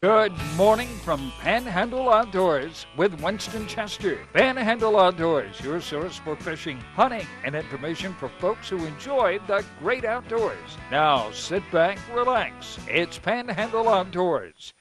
Good morning from Panhandle Outdoors with Winston Chester. Panhandle Outdoors, your source for fishing, hunting, and information for folks who enjoy the great outdoors. Now sit back, relax. It's Panhandle Outdoors.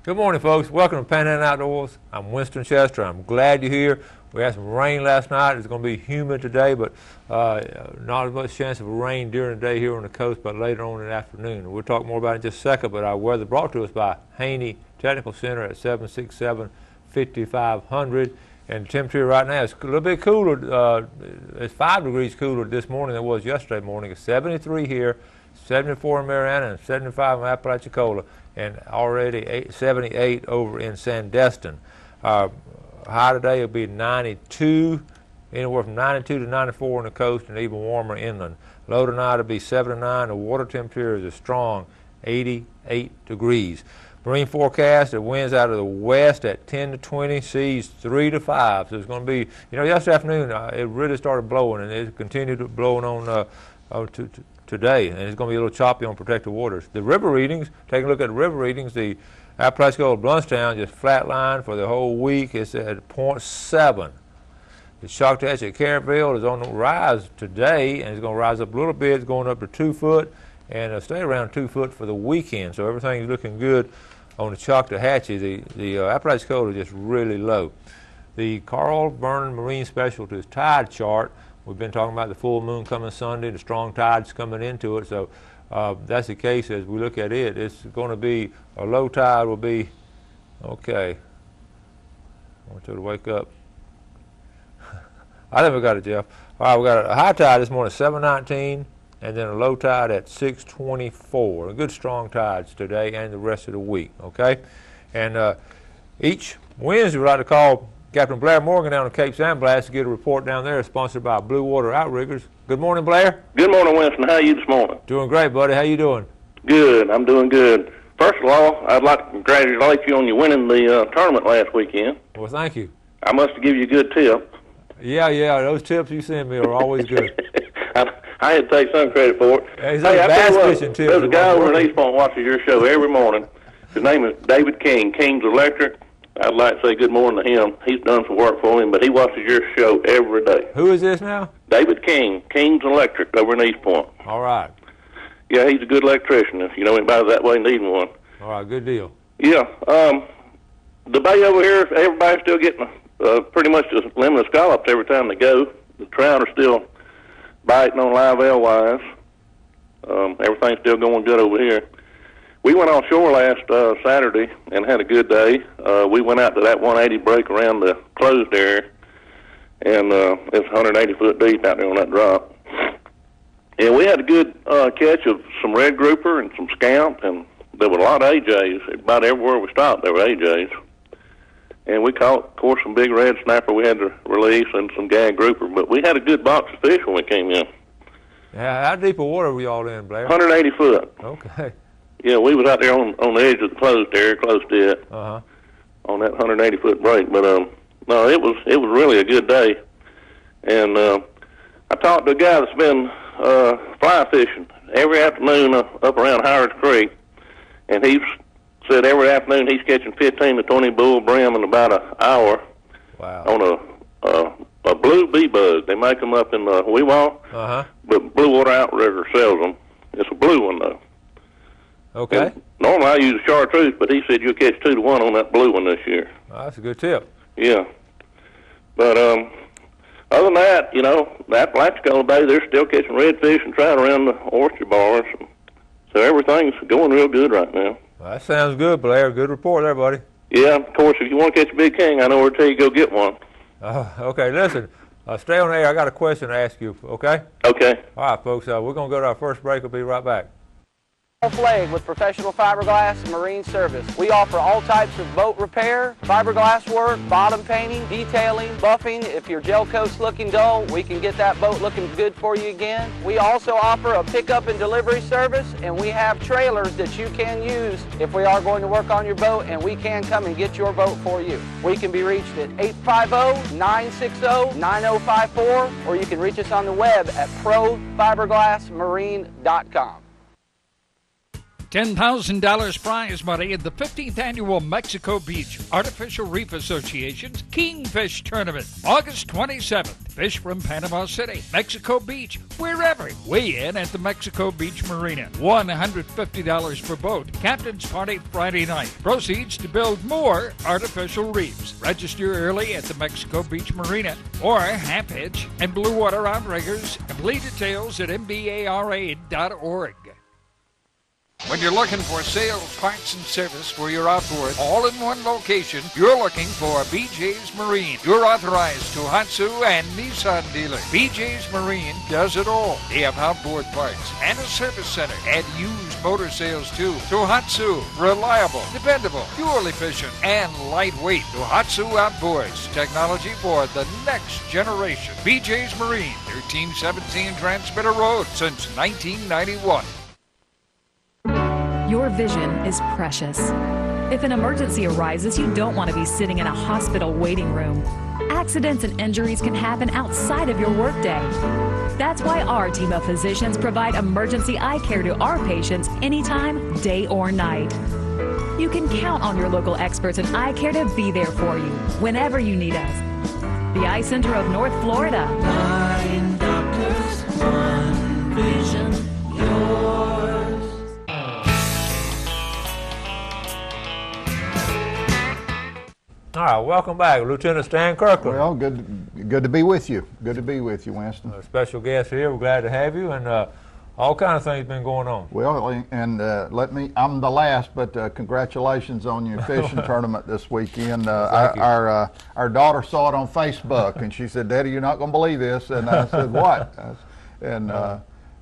Good morning, folks. Welcome to Panhandle Outdoors. I'm Winston Chester. I'm glad you're here. We had some rain last night. It's going to be humid today, but not as much chance of rain during the day here on the coast, but later on in the afternoon. We'll talk more about it in just a second, but our weather brought to us by Haney Technical Center at 767-5500. And the temperature right now is a little bit cooler. It's 5 degrees cooler this morning than it was yesterday morning. It's 73 here, 74 in Mariana, and 75 in Apalachicola, and already 78 over in Sandestin. High today will be 92, anywhere from 92 to 94 on the coast, and even warmer inland. Low tonight will be 79. The water temperature is a strong 88 degrees. Marine forecast, the winds out of the west at 10 to 20, seas 3 to 5. So it's going to be, yesterday afternoon it really started blowing, and it continued blowing on today, and it's going to be a little choppy on protected waters. The river readings, take a look at the river readings. The Apalachicola Bluntstown just flatlined for the whole week. It's at 0.7. The Choctaw at Carrotville is on the rise today, and it's going to rise up a little bit. It's going up to 2 foot, and it'll stay around 2 foot for the weekend. So everything's looking good on the Choctawhatchee. The Apalachicola is just really low. The Carl Vernon Marine Specialties tide chart, we've been talking about the full moon coming Sunday, the strong tides coming into it. So that's the case as we look at it. It's going to be, a low tide will be, okay, I want you to wake up. I think we got it, Jeff. All right, we got a high tide this morning, 7:19, and then a low tide at 6:24. Good strong tides today and the rest of the week, okay? And each Wednesday we like to call Captain Blair Morgan down to Cape San Blas to get a report down there, sponsored by Blue Water Outriggers. Good morning, Blair. Good morning, Winston. How are you this morning? Doing great, buddy. How you doing? Good. I'm doing good. First of all, I'd like to congratulate you on you winning the tournament last weekend. Well, thank you. I must have given you a good tip. Yeah, those tips you send me are always good. I had to take some credit for it. Hey, bass fishing tips. There's a guy over in East Point watches your show every morning. His name is David King, King's Electric. I'd like to say good morning to him. He's done some work for him, but he watches your show every day. Who is this now? David King, King's Electric over in East Point. All right. Yeah, he's a good electrician. If you know anybody that way needing one. All right, good deal. Yeah. The bay over here, everybody's still getting pretty much just limited scallops every time they go. The trout are still biting on live alewives. Everything's still going good over here. We went offshore last Saturday and had a good day. We went out to that 180 break around the closed area, and it's 180 foot deep out there on that drop. And we had a good catch of some red grouper and some scamp, and there were a lot of AJs. About everywhere we stopped, there were AJs. And we caught, of course, some big red snapper we had to release and some gag grouper. But we had a good box of fish when we came in. Yeah, how deep of water were y'all in, Blair? 180 foot. Okay. Yeah, we was out there on the edge of the closed area, close to it, on that 180 foot break. But no, it was really a good day. And I talked to a guy that's been fly fishing every afternoon up around Howard's Creek, and he said every afternoon he's catching 15 to 20 bull brim in about an hour. Wow. On a blue bee bug. They make them up in Weewalt, but Blue Water Outrigger sells them. It's a blue one though. Okay. And normally I use a chartreuse, but he said you'll catch 2 to 1 on that blue one this year. Oh, that's a good tip. Yeah. But other than that, the Apalachicola Bay, they're still catching redfish and trout around the oyster bars. So everything's going real good right now. Well, that sounds good, Blair. Good report there, buddy. Yeah, of course, if you want to catch a big king, I know where to tell you to go get one. Okay, listen, stay on the air. I got a question to ask you, okay? Okay. All right, folks, we're going to go to our first break. We'll be right back. Flag with Professional Fiberglass Marine Service. We offer all types of boat repair, fiberglass work, bottom painting, detailing, buffing. If your gel coat's looking dull, we can get that boat looking good for you again. We also offer a pickup and delivery service, and we have trailers that you can use if we are going to work on your boat, and we can come and get your boat for you. We can be reached at 850-960-9054, or you can reach us on the web at profiberglassmarine.com. $10,000 prize money in the 15th Annual Mexico Beach Artificial Reef Association's Kingfish Tournament, August 27th. Fish from Panama City, Mexico Beach, wherever. Weigh in at the Mexico Beach Marina. $150 per boat. Captain's party Friday night. Proceeds to build more artificial reefs. Register early at the Mexico Beach Marina or Half Hitch and Blue Water Outriggers. Complete details at mbara.org. When you're looking for sales, parts, and service for your outboard, all in one location, you're looking for BJ's Marine. You're authorized Tohatsu and Nissan dealer. BJ's Marine does it all. They have outboard parts and a service center and used motor sales too. Tohatsu, reliable, dependable, fuel efficient, and lightweight. Tohatsu Outboards, technology for the next generation. BJ's Marine, 1317 Transmitter Road since 1991. Your vision is precious. If an emergency arises, you don't want to be sitting in a hospital waiting room. Accidents and injuries can happen outside of your workday. That's why our team of physicians provide emergency eye care to our patients anytime, day or night. You can count on your local experts in eye care to be there for you whenever you need us. The Eye Center of North Florida. 9 doctors, 1 vision, yours. All right, welcome back, Lieutenant Stan Kirkland. Well, good to be with you. Good to be with you, Winston. A special guest here. We're glad to have you, and all kind of things been going on. Well, and I'm the last, but congratulations on your fishing tournament this weekend. Our daughter saw it on Facebook, and she said, "Daddy, you're not going to believe this." And I said, "What?"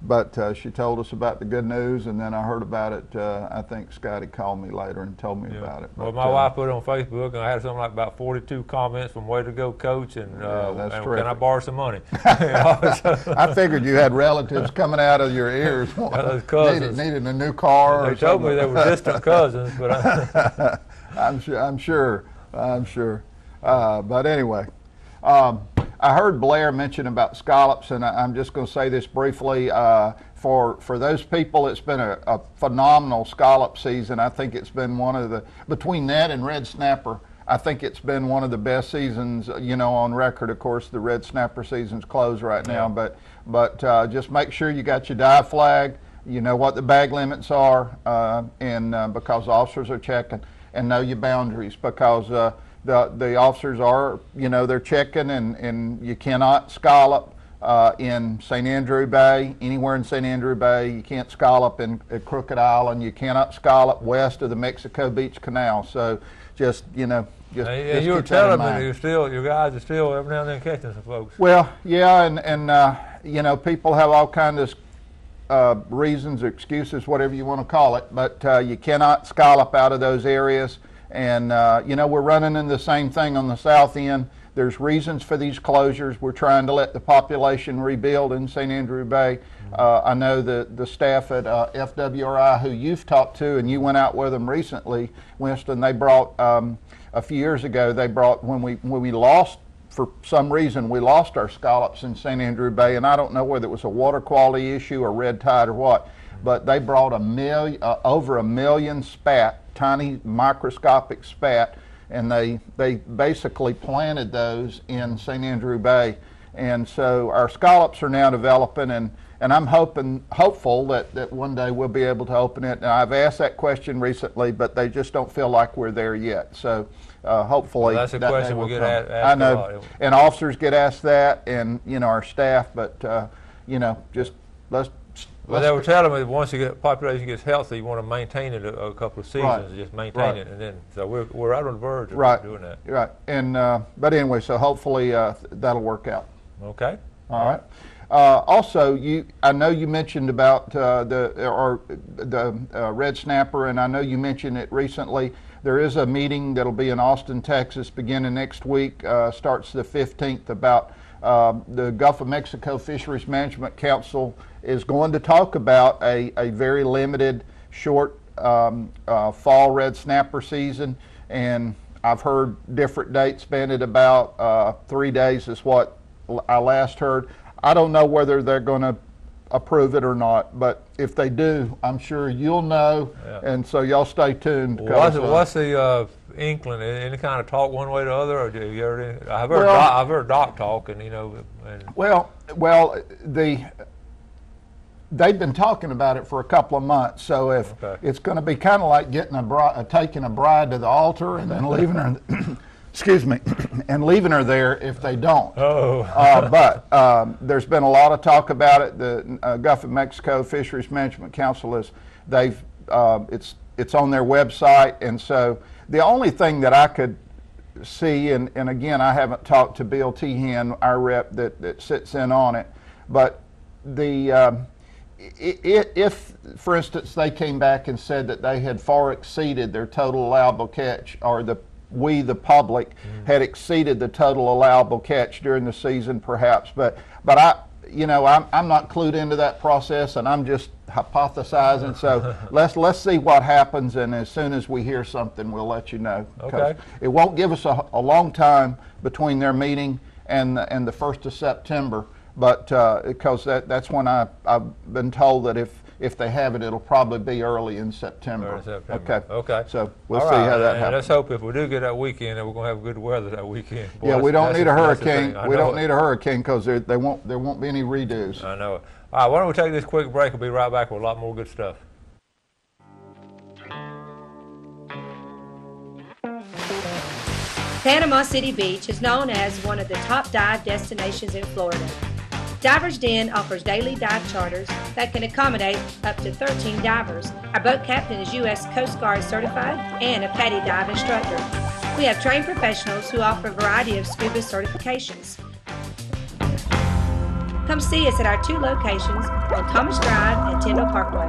But she told us about the good news, and then I heard about it. I think Scotty called me later and told me about it. Well, my wife put it on Facebook, and I had something like about 42 comments from "Way to go, Coach!" and "Can I borrow some money?" I figured you had relatives coming out of your ears needing a new car. They told me they were distant cousins, but I'm sure. But anyway. I heard Blair mention about scallops, and I'm just going to say this briefly. For those people, it's been a phenomenal scallop season. I think it's been between that and red snapper, I think it's been one of the best seasons, on record. Of course, the red snapper season's closed right now, but just make sure you got your dive flag, you know what the bag limits are, and because officers are checking, and know your boundaries, because the officers are, they're checking, and you cannot scallop in St. Andrew Bay, anywhere in St. Andrew Bay. You can't scallop at Crooked Island. You cannot scallop west of the Mexico Beach Canal. So just, you were telling me your guys are still every now and then catching some folks. Well, yeah, and people have all kinds of reasons, excuses, whatever you want to call it, but you cannot scallop out of those areas. And, we're running into the same thing on the south end. There's reasons for these closures. We're trying to let the population rebuild in St. Andrew Bay. I know the staff at FWRI, who you've talked to, and you went out with them recently, Winston, they brought, a few years ago, when we lost, for some reason, we lost our scallops in St. Andrew Bay, and I don't know whether it was a water quality issue or red tide or what, but they brought over 1 million spat, tiny microscopic spat, and they basically planted those in St. Andrew Bay. And so our scallops are now developing, and I'm hopeful that one day we'll be able to open it. And I've asked that question recently, but they just don't feel like we're there yet. So hopefully that's a question we get asked. I know, and officers get asked that, and our staff. But just let's. Well, they were telling me that once the population gets healthy, you want to maintain it a couple of seasons, just maintain it, and then so we're right on the verge of doing that. Right, and but anyway, so hopefully that'll work out. Okay. All right. Also, I know you mentioned about the red snapper, and I know you mentioned it recently. There is a meeting that'll be in Austin, Texas, beginning next week. Starts the 15th. About the Gulf of Mexico Fisheries Management Council is going to talk about a very limited, short fall red snapper season, and I've heard different dates bandied about. 3 days is what I last heard. I don't know whether they're going to approve it or not. But if they do, I'm sure you'll know, and so y'all stay tuned. What's the inkling? Any kind of talk one way or the other? Or do you heard any? I've heard Doc talk, and they've been talking about it for a couple of months. So if it's going to be kind of like getting taking a bride to the altar and then leaving her. Excuse me, and leaving her there if they don't. But there's been a lot of talk about it. The Gulf of Mexico Fisheries Management Council it's on their website, and so the only thing that I could see, and again, I haven't talked to Bill Tehan, our rep that sits in on it, but if, for instance, they came back and said that they had far exceeded their total allowable catch, or the public had exceeded the total allowable catch during the season, perhaps. But I'm not clued into that process, and I'm just hypothesizing. So let's see what happens, and as soon as we hear something, we'll let you know. Okay. It won't give us a long time between their meeting and the 1st of September, but because that's when I've been told that if they have it, it'll probably be early in September. Okay. So we'll see how that happens. Let's hope if we do get that weekend, that we're going to have good weather that weekend. Boy, yeah, we don't need a hurricane. We don't need a hurricane because there won't be any redos. I know it. All right, why don't we take this quick break? We'll be right back with a lot more good stuff. Panama City Beach is known as one of the top dive destinations in Florida. Divers Den offers daily dive charters that can accommodate up to 13 divers. Our boat captain is U.S. Coast Guard certified and a PADI dive instructor. We have trained professionals who offer a variety of scuba certifications. Come see us at our 2 locations on Thomas Drive and Tyndall Parkway.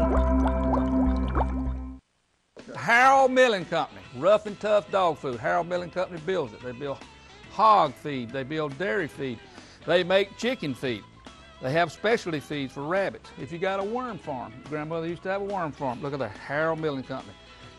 Harold Milling Company, rough and tough dog food. Harold Milling Company builds it. They build hog feed, they build dairy feed, they make chicken feed. They have specialty feeds for rabbits. If you got a worm farm, grandmother used to have a worm farm. Look at the Harold Milling Company.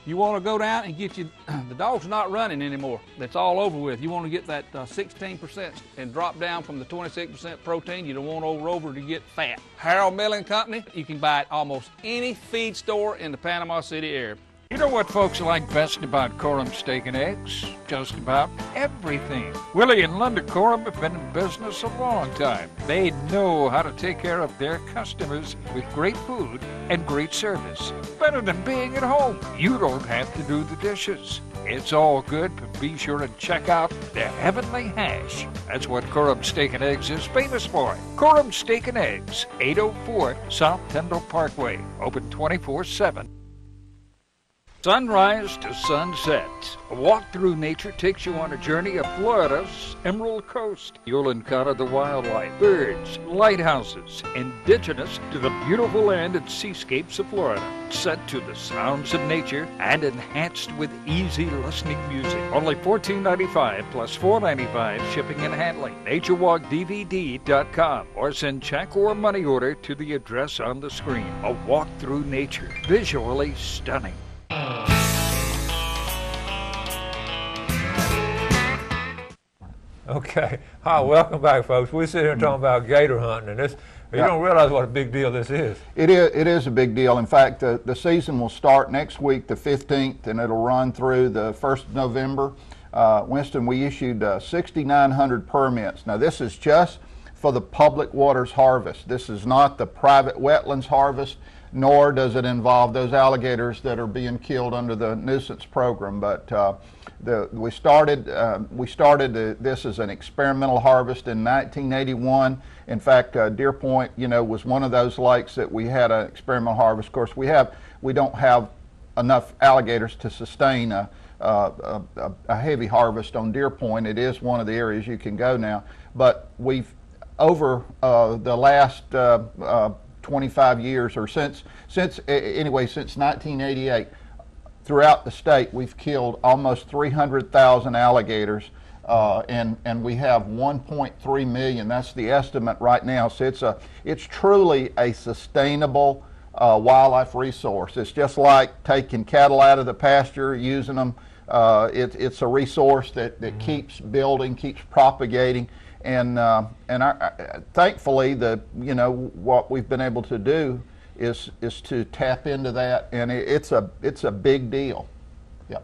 You want to go down and get you, the dog's not running anymore. That's all over with. You want to get that 16% and drop down from the 26% protein. You don't want over to get fat. Harold Milling Company, you can buy at almost any feed store in the Panama City area. You know what folks like best about Coram Steak and Eggs? Just about everything. Willie and Linda Coram have been in business a long time. They know how to take care of their customers with great food and great service. Better than being at home. You don't have to do the dishes. It's all good, but be sure to check out their heavenly hash. That's what Coram Steak and Eggs is famous for. Coram Steak and Eggs, 804 South Tyndall Parkway. Open 24/7. Sunrise to sunset. A walk through nature takes you on a journey of Florida's Emerald Coast. You'll encounter the wildlife, birds, lighthouses, indigenous to the beautiful land and seascapes of Florida. Set to the sounds of nature and enhanced with easy listening music. Only $14.95 plus $4.95 shipping and handling. NatureWalkDVD.com or send check or money order to the address on the screen. A walk through nature. Visually stunning. Okay. Hi, welcome back, folks. We sit here and talking about gator hunting, and this, you don't realize what a big deal this is. It is a big deal. In fact, the season will start next week, the 15th, and it'll run through the 1st of November. Winston, we issued 6,900 permits. Now, this is just for the public waters harvest. This is not the private wetlands harvest, nor does it involve those alligators that are being killed under the nuisance program. But we started this as an experimental harvest in 1981. In fact, Deer Point, was one of those lakes that we had an experimental harvest. Of course, we don't have enough alligators to sustain a heavy harvest on Deer Point. It is one of the areas you can go now, but we've over the last 25 years, or since 1988, throughout the state, we've killed almost 300,000 alligators, and we have 1.3 million. That's the estimate right now. So it's truly a sustainable wildlife resource. It's just like taking cattle out of the pasture, using them. It's a resource that keeps building, keeps propagating, Thankfully, what we've been able to do is to tap into that, and it's a big deal. Yeah.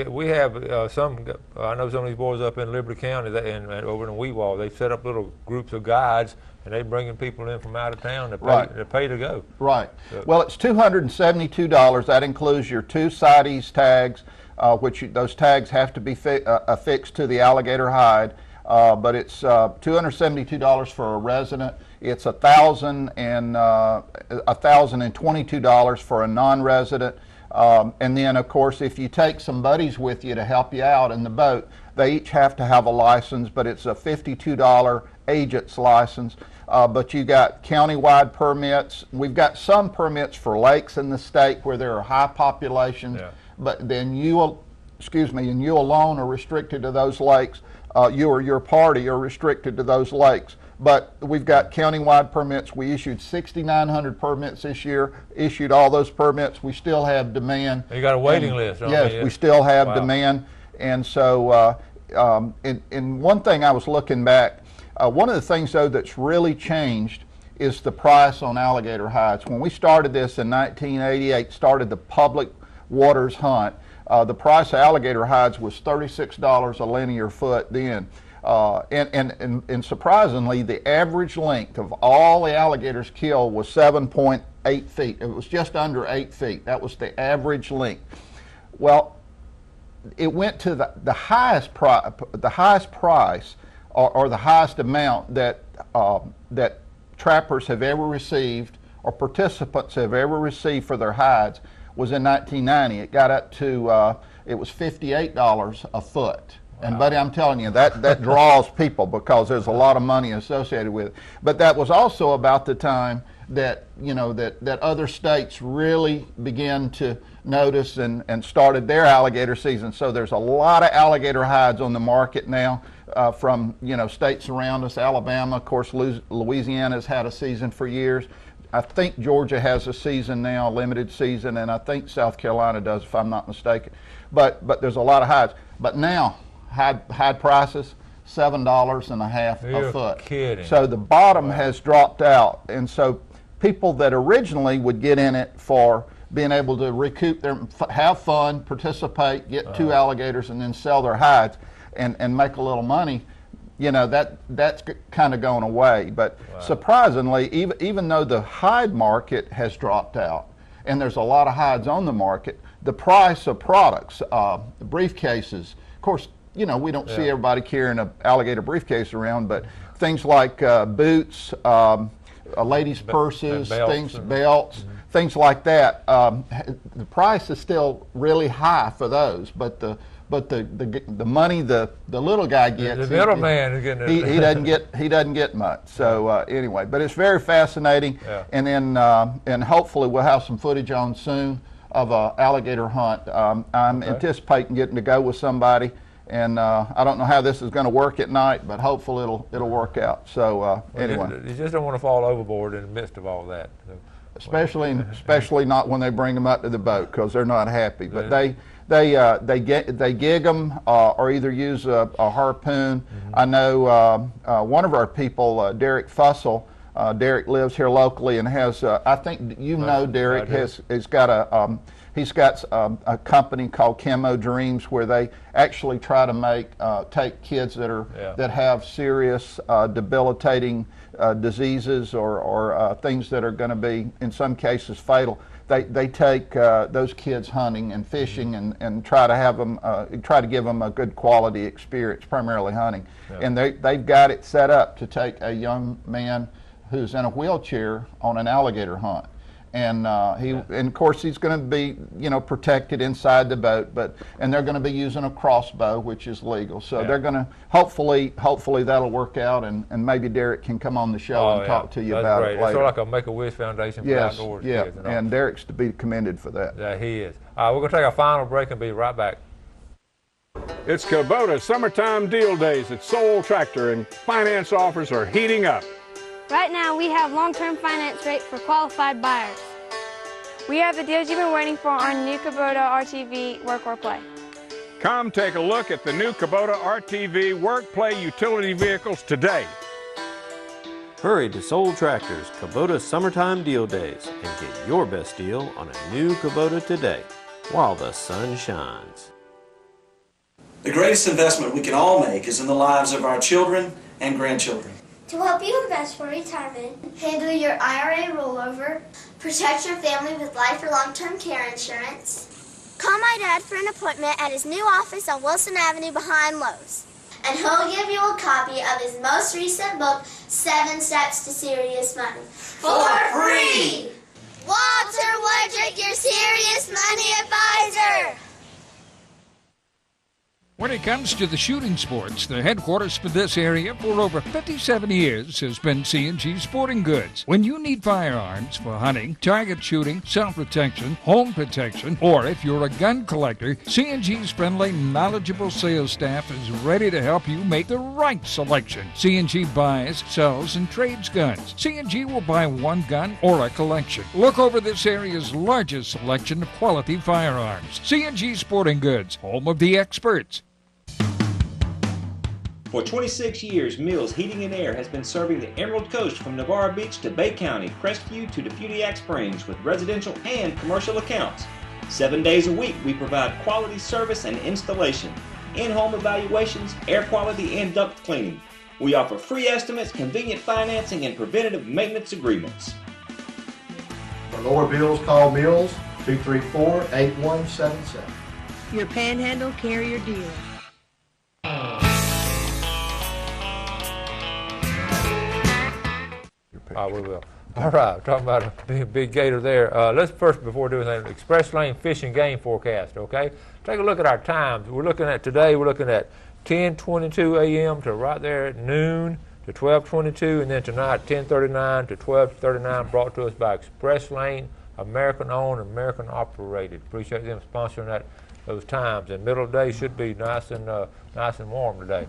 We have some. I know some of these boys up in Liberty County and over in Weewall. They set up little groups of guides, and they bringing people in from out of town to pay to go. Right. So, well, it's $272. That includes your 2 CITES tags, which those tags have to be affixed to the alligator hide. But it's $272 for a resident. It's $1,022 for a non-resident. And then, of course, if you take some buddies with you to help you out in the boat, they each have to have a license, but it's a $52 agent's license. But you got countywide permits. We've got some permits for lakes in the state where there are high populations, but then you alone are restricted to those lakes. You or your party are restricted to those lakes. But we've got countywide permits. We issued 6,900 permits this year, issued all those permits. We still have demand. You got a waiting list, don't you? Yes, we still have demand. And so, and one thing I was looking back, one of the things, though, that's really changed is the price on alligator hides. When we started this in 1988, started the public waters hunt, the price of alligator hides was $36 a linear foot then. And surprisingly, the average length of all the alligators killed was 7.8 feet. It was just under 8 feet. That was the average length. Well, it went to the highest price or the highest amount that that trappers have ever received or participants have ever received for their hides was in 1990. It got up to it was $58 a foot. And buddy, I'm telling you, that draws people because there's a lot of money associated with it. But that was also about the time that, that other states really began to notice and started their alligator season. So there's a lot of alligator hides on the market now from, states around us. Alabama, of course, Louisiana's had a season for years. I think Georgia has a season now, a limited season, and I think South Carolina does, if I'm not mistaken. But there's a lot of hides. But now, hide prices, $7.50 a foot. Kidding. So the bottom has dropped out, and so people that originally would get in it for being able to recoup have fun, participate, get 2 alligators, and then sell their hides and make a little money, that's kind of going away. But surprisingly, even though the hide market has dropped out and there's a lot of hides on the market, the price of products, briefcases, of course, we don't see everybody carrying an alligator briefcase around, but things like boots, ladies' purses, belts, things like that. The price is still really high for those, but the money the little guy gets, the middleman is getting it. he doesn't get much. So anyway, but it's very fascinating, and then and hopefully we'll have some footage on soon of a alligator hunt. I'm anticipating getting to go with somebody. And I don't know how this is going to work at night, but hopefully it'll work out. So anyway, you just don't want to fall overboard in the midst of all that. So, especially not when they bring them up to the boat, because they're not happy. But they gig them or either use a harpoon. I know one of our people, Derek Fussell. Derek lives here locally and has I think Derek has got a. He's got a company called Camo Dreams, where they actually try to take kids that have serious debilitating diseases or things that are going to be, in some cases, fatal. They take those kids hunting and fishing and try to have them try to give them a good quality experience, primarily hunting. And they've got it set up to take a young man who's in a wheelchair on an alligator hunt. And and of course he's going to be protected inside the boat, and they're going to be using a crossbow, which is legal. So they're going to hopefully that'll work out, and maybe Derek can come on the show and talk to you about it later. It's sort of like a Make-A-Wish Foundation for outdoors kids. And Derek's to be commended for that. Yeah, he is. We're going to take our final break and be right back. It's Kubota's summertime deal days at Soul Tractor, and finance offers are heating up. Right now, we have long-term finance rates for qualified buyers. We have the deals you've been waiting for on new Kubota RTV Work or Play. Come take a look at the new Kubota RTV work play utility vehicles today. Hurry to Soul Tractor's Kubota Summertime Deal Days and get your best deal on a new Kubota today while the sun shines. The greatest investment we can all make is in the lives of our children and grandchildren. To help you invest for retirement, handle your IRA rollover, protect your family with life or long-term care insurance. Call my dad for an appointment at his new office on Wilson Avenue behind Lowe's. And he'll give you a copy of his most recent book, 7 Steps to Serious Money. For free! Walter Woodrick, your serious money advisor! When it comes to the shooting sports, the headquarters for this area for over 57 years has been C&G Sporting Goods. When you need firearms for hunting, target shooting, self-protection, home protection, or if you're a gun collector, C&G's friendly, knowledgeable sales staff is ready to help you make the right selection. C&G buys, sells, and trades guns. C&G will buy one gun or a collection. Look over this area's largest selection of quality firearms. C&G Sporting Goods, home of the experts. For 26 years, Mills Heating and Air has been serving the Emerald Coast from Navarre Beach to Bay County, Crestview to Deputiac Springs with residential and commercial accounts. 7 days a week, we provide quality service and installation, in-home evaluations, air quality, and duct cleaning. We offer free estimates, convenient financing, and preventative maintenance agreements. For lower bills, call Mills 234-8177. Your Panhandle carrier dealer. We will. All right, talking about a big gator there. Let's first, before doing that, Express Lane Fish and Game forecast, okay? Take a look at our times. We're looking at today, we're looking at 10:22 a.m. to right there at noon to 12:22, and then tonight 10:39 to 12:39, brought to us by Express Lane, American-owned, American-operated. Appreciate them sponsoring those times. And middle of the day should be nice and warm today.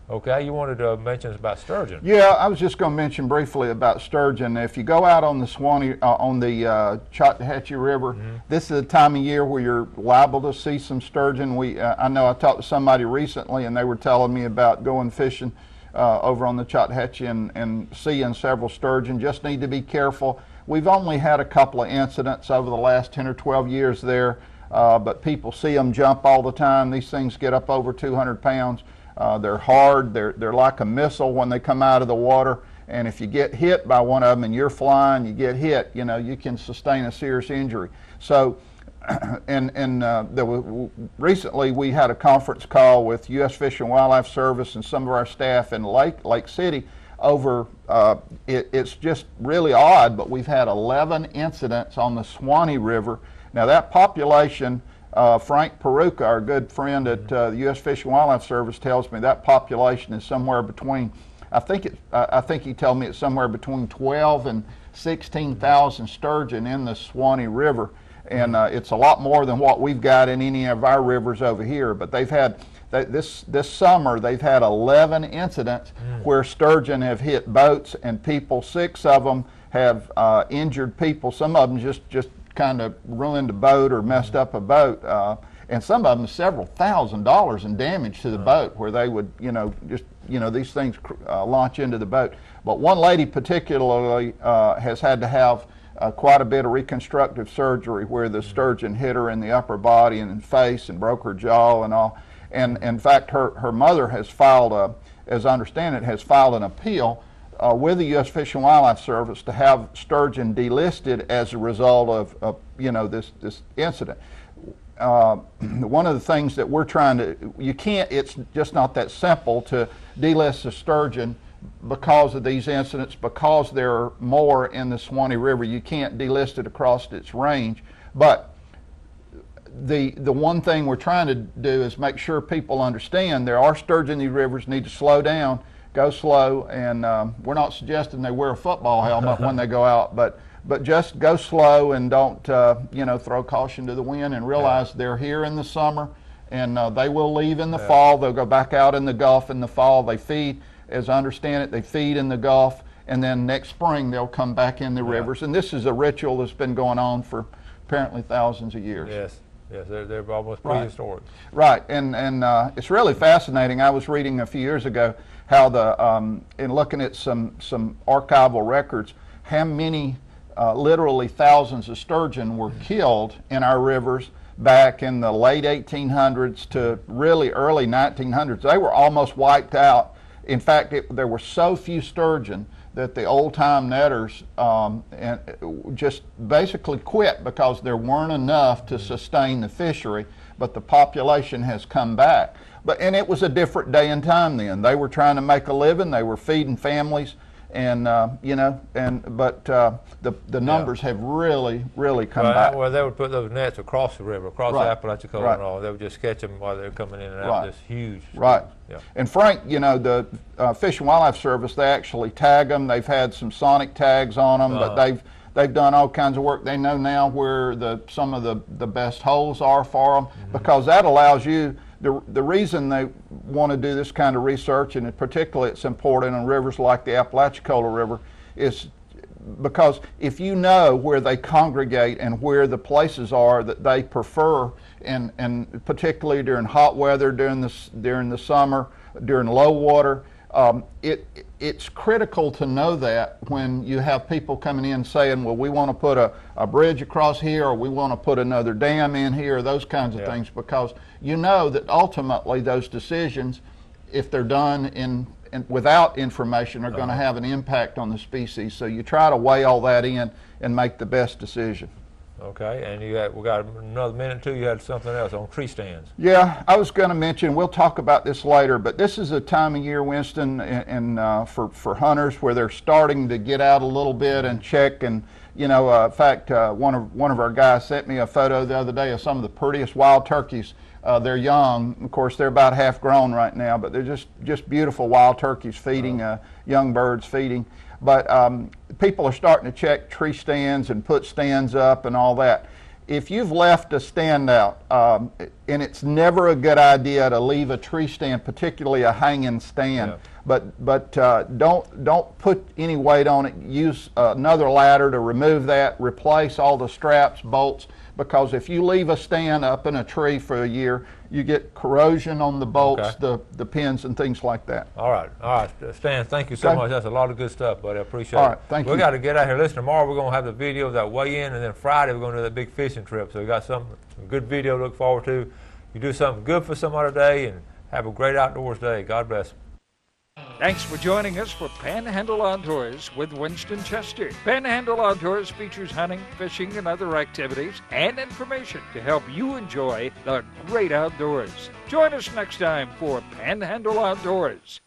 Okay, you wanted to mention about sturgeon. Yeah, I was just going to mention briefly about sturgeon. If you go out on the Chattahoochee River, this is the time of year where you're liable to see some sturgeon. I know I talked to somebody recently, and they were telling me about going fishing over on the Chattahoochee and seeing several sturgeon. Just need to be careful. We've only had a couple of incidents over the last 10 or 12 years there, but people see them jump all the time. These things get up over 200 pounds. They're hard, they're like a missile when they come out of the water, and if you get hit by one of them and you're flying, you get hit, you can sustain a serious injury. So, recently we had a conference call with U.S. Fish and Wildlife Service and some of our staff in Lake City over, it's just really odd, but we've had 11 incidents on the Swanee River. Now that population, Frank Peruka, our good friend at the U.S. Fish and Wildlife Service, tells me that population is somewhere between, I think he told me it's somewhere between 12 and 16,000 sturgeon in the Swanee River, and it's a lot more than what we've got in any of our rivers over here. But they've had this summer they've had 11 incidents where sturgeon have hit boats, and people, 6 of them have injured people. Some of them just kind of ruined a boat or messed up a boat, and some of them several $1,000s in damage to the boat, where they would, these things launch into the boat. But one lady particularly has had to have quite a bit of reconstructive surgery, where the sturgeon hit her in the upper body and in the face and broke her jaw and all. And in fact, her mother has filed, as I understand it, has filed an appeal with the U.S. Fish and Wildlife Service to have sturgeon delisted as a result of this incident. One of the things that we're trying to, it's just not that simple to delist the sturgeon because of these incidents, because there are more in the Swanee River. You can't delist it across its range. But the one thing we're trying to do is make sure people understand there are sturgeon in these rivers, need to slow down, go slow, and we're not suggesting they wear a football helmet when they go out, but just go slow and don't throw caution to the wind, and realize they're here in the summer, and they will leave in the fall. They'll go back out in the Gulf in the fall. They feed, as I understand it, they feed in the Gulf, and then next spring they'll come back in the rivers. And this is a ritual that's been going on for apparently thousands of years. Yes. Yes, they're almost prehistoric. Right, and it's really fascinating. I was reading a few years ago how in looking at some archival records, how many literally thousands of sturgeon were killed in our rivers back in the late 1800s to really early 1900s. They were almost wiped out. In fact, there were so few sturgeon that the old-time netters just basically quit because there weren't enough to sustain the fishery, but the population has come back. And it was a different day and time then. They were trying to make a living, they were feeding families, and the numbers have really come back. Well, they would put those nets across the river, across the Apalachicola and all. They would just catch them while they're coming in and out of this huge. Right. Yeah. And Frank, you know, the Fish and Wildlife Service, they actually tag them. They've had some sonic tags on them, but they've done all kinds of work. They know now where some of the best holes are for them, because that allows you. The reason they want to do this kind of research, and particularly it's important in rivers like the Apalachicola River, is because if you know where they congregate and where the places are that they prefer, and particularly during hot weather, during the summer, during low water, it's critical to know that when you have people coming in saying, well, we want to put a bridge across here, or we want to put another dam in here, those kinds of things, because you know that ultimately those decisions, if they're done without information, are going to have an impact on the species. So you try to weigh all that in and make the best decision. Okay, and we got another minute or two. You had something else on tree stands. Yeah, I was going to mention, we'll talk about this later, but this is a time of year, Winston, for hunters where they're starting to get out a little bit and check. And you know, in fact, one of our guys sent me a photo the other day of some of the prettiest wild turkeys. They're young, of course. They're about half grown right now, but they're just beautiful wild turkeys feeding, young birds feeding. But people are starting to check tree stands and put stands up and all that. If you've left a stand out, and it's never a good idea to leave a tree stand, particularly a hanging stand, but don't put any weight on it. Use another ladder to remove that, replace all the straps, bolts, because if you leave a stand up in a tree for a year, you get corrosion on the bolts, the pins, and things like that. All right, Stan, thank you so much. That's a lot of good stuff, buddy. I appreciate it. All right, thank you. We got to get out here. Listen, tomorrow we're going to have the video of that weigh-in, and then Friday we're going to do that big fishing trip. So we got some good video to look forward to. You do something good for somebody today, and have a great outdoors day. God bless. Thanks for joining us for Panhandle Outdoors with Winston Chester. Panhandle Outdoors features hunting, fishing, and other activities and information to help you enjoy the great outdoors. Join us next time for Panhandle Outdoors.